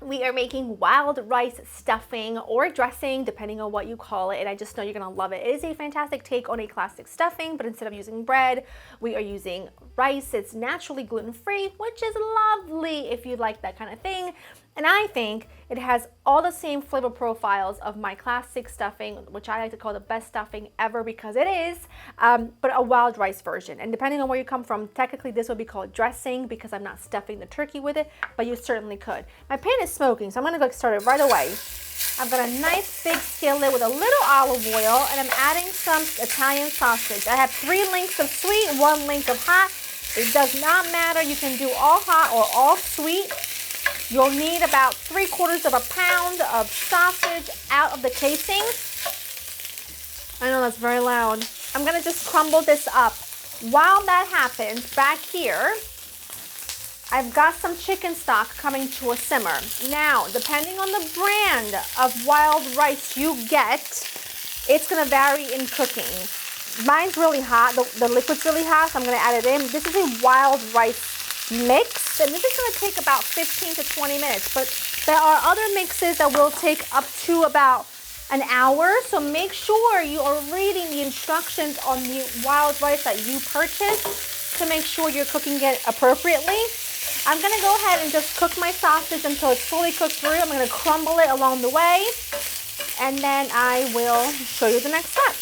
We are making wild rice stuffing or dressing, depending on what you call it, and I just know you're gonna love it. It is a fantastic take on a classic stuffing, but instead of using bread, we are using rice. It's naturally gluten-free, which is lovely if you like that kind of thing. And I think it has all the same flavor profiles of my classic stuffing, which I like to call the best stuffing ever because it is, but a wild rice version. And depending on where you come from, technically this would be called dressing because I'm not stuffing the turkey with it, but you certainly could. My pan is smoking, so I'm gonna go start it right away. I've got a nice big skillet with a little olive oil, and I'm adding some Italian sausage. I have 3 links of sweet, 1 link of hot. It does not matter, you can do all hot or all sweet. You'll need about 3/4 of a pound of sausage out of the casing. I know that's very loud. I'm gonna just crumble this up. While that happens, back here, I've got some chicken stock coming to a simmer. Now, depending on the brand of wild rice you get, it's gonna vary in cooking. Mine's really hot, the liquid's really hot, so I'm gonna add it in. This is a wild rice mix, and this is going to take about 15 to 20 minutes, but there are other mixes that will take up to about an hour, so make sure you are reading the instructions on the wild rice that you purchased to make sure you're cooking it appropriately. I'm going to go ahead and just cook my sausage until it's fully cooked through. I'm going to crumble it along the way, and then I will show you the next step.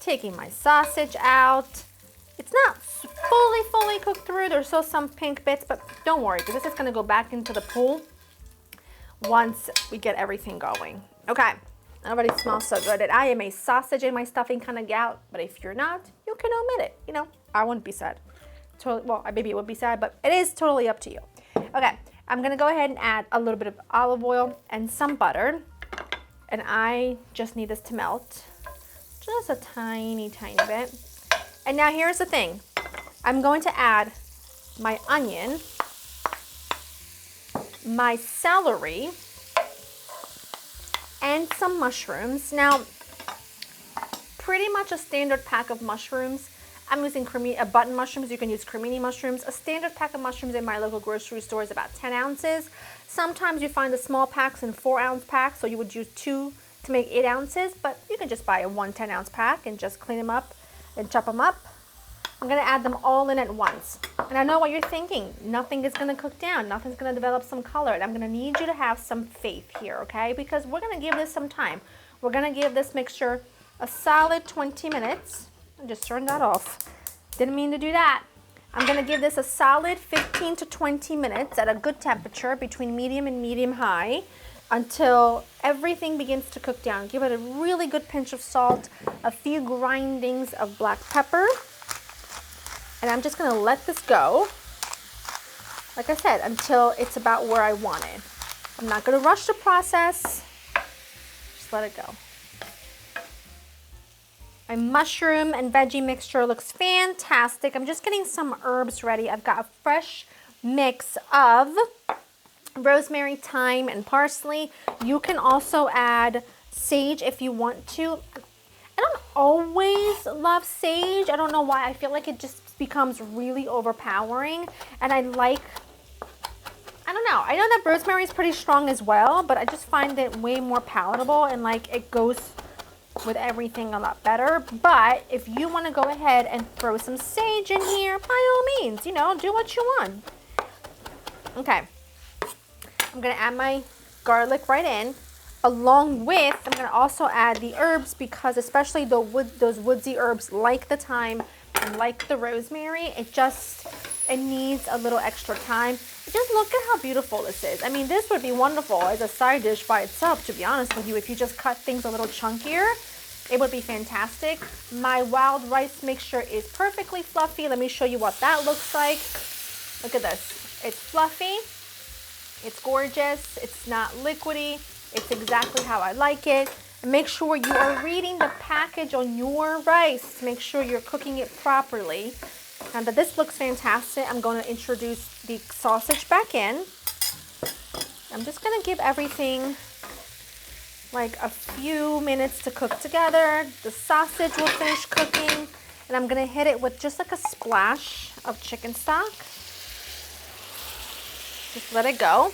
Taking my sausage out. It's not fully cooked through. There's still some pink bits, but don't worry, because this is gonna go back into the pool once we get everything going. Okay, already smells so good. And I am a sausage in my stuffing kind of gal, but if you're not, you can omit it. You know, I wouldn't be sad. Totally, well, maybe it would be sad, but it is totally up to you. Okay, I'm gonna go ahead and add a little bit of olive oil and some butter. And I just need this to melt. Just a tiny bit. And now here's the thing. I'm going to add my onion, my celery, and some mushrooms. Now, pretty much a standard pack of mushrooms. I'm using button mushrooms. You can use cremini mushrooms. A standard pack of mushrooms in my local grocery store is about 10 ounces. Sometimes you find the small packs in 4-ounce packs, so you would use 2 to make 8 ounces, but you can just buy a 1 10-ounce pack and just clean them up and chop them up. I'm gonna add them all in at once. And I know what you're thinking. Nothing is gonna cook down. Nothing's gonna develop some color. And I'm gonna need you to have some faith here, okay? Because we're gonna give this some time. We're gonna give this mixture a solid 20 minutes. I just turned that off. Didn't mean to do that. I'm gonna give this a solid 15 to 20 minutes at a good temperature between medium and medium high until everything begins to cook down. Give it a really good pinch of salt, a few grindings of black pepper. And I'm just gonna let this go, like I said, until it's about where I want it. I'm not gonna rush the process, just let it go. My mushroom and veggie mixture looks fantastic. I'm just getting some herbs ready. I've got a fresh mix of rosemary, thyme, and parsley. You can also add sage if you want to. I don't always love sage. I don't know why. I feel like it just becomes really overpowering, and I don't know. I know that rosemary is pretty strong as well, but I just find it way more palatable, and like it goes with everything a lot better. But if you want to go ahead and throw some sage in here, by all means, you know, do what you want. Okay, I'm gonna add my garlic right in. Along with, I'm going to also add the herbs, because especially those woodsy herbs like the thyme and like the rosemary, it needs a little extra time. Just look at how beautiful this is. I mean, this would be wonderful as a side dish by itself, to be honest with you. If you just cut things a little chunkier, it would be fantastic. My wild rice mixture is perfectly fluffy. Let me show you what that looks like. Look at this. It's fluffy. It's gorgeous. It's not liquidy. It's exactly how I like it. And make sure you are reading the package on your rice to make sure you're cooking it properly. But this looks fantastic. I'm going to introduce the sausage back in. I'm just going to give everything like a few minutes to cook together. The sausage will finish cooking, and I'm going to hit it with just like a splash of chicken stock. Just let it go.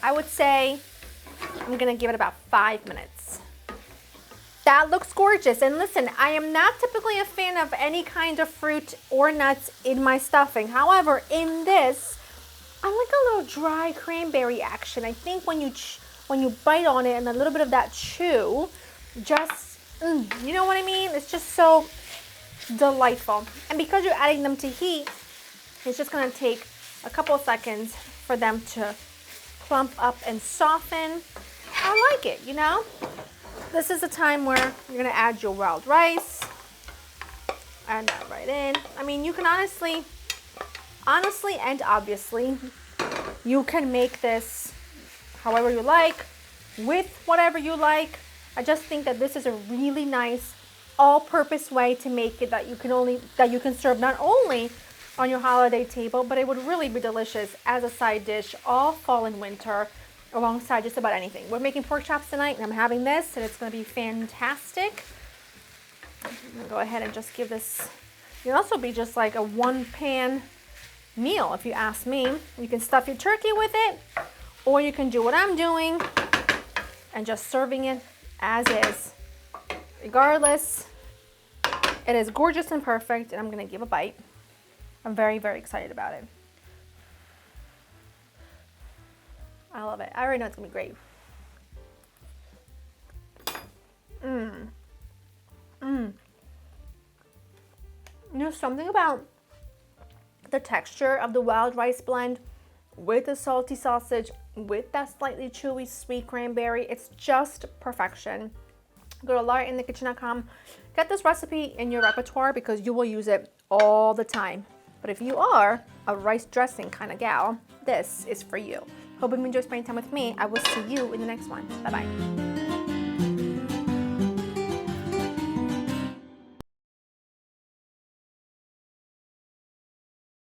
I would say I'm gonna give it about 5 minutes. That looks gorgeous. And listen, I am not typically a fan of any kind of fruit or nuts in my stuffing. However, in this, I like a little dry cranberry action. I think when you bite on it and a little bit of that chew, just, you know what I mean? It's just so delightful. And because you're adding them to heat, it's just gonna take a couple of seconds for them to plump up and soften. I like it, you know? This is the time where you're gonna add your wild rice. Add that right in. I mean, you can honestly and obviously, you can make this however you like, with whatever you like. I just think that this is a really nice all-purpose way to make it that you can serve not only on your holiday table, but it would really be delicious as a side dish all fall and winter, alongside just about anything. We're making pork chops tonight, and I'm having this, and it's gonna be fantastic. I'm gonna go ahead and just give this, it'll also be just like a one-pan meal, if you ask me. You can stuff your turkey with it, or you can do what I'm doing and just serving it as is. Regardless, it is gorgeous and perfect, and I'm gonna give a bite. I'm very, very excited about it. I love it. I already know it's gonna be great. There's something about the texture of the wild rice blend with the salty sausage, with that slightly chewy, sweet cranberry. It's just perfection. Go to laurainthekitchen.com. Get this recipe in your repertoire because you will use it all the time. But if you are a rice dressing kind of gal, this is for you. Hope you enjoy spending time with me. I will see you in the next one. Bye-bye.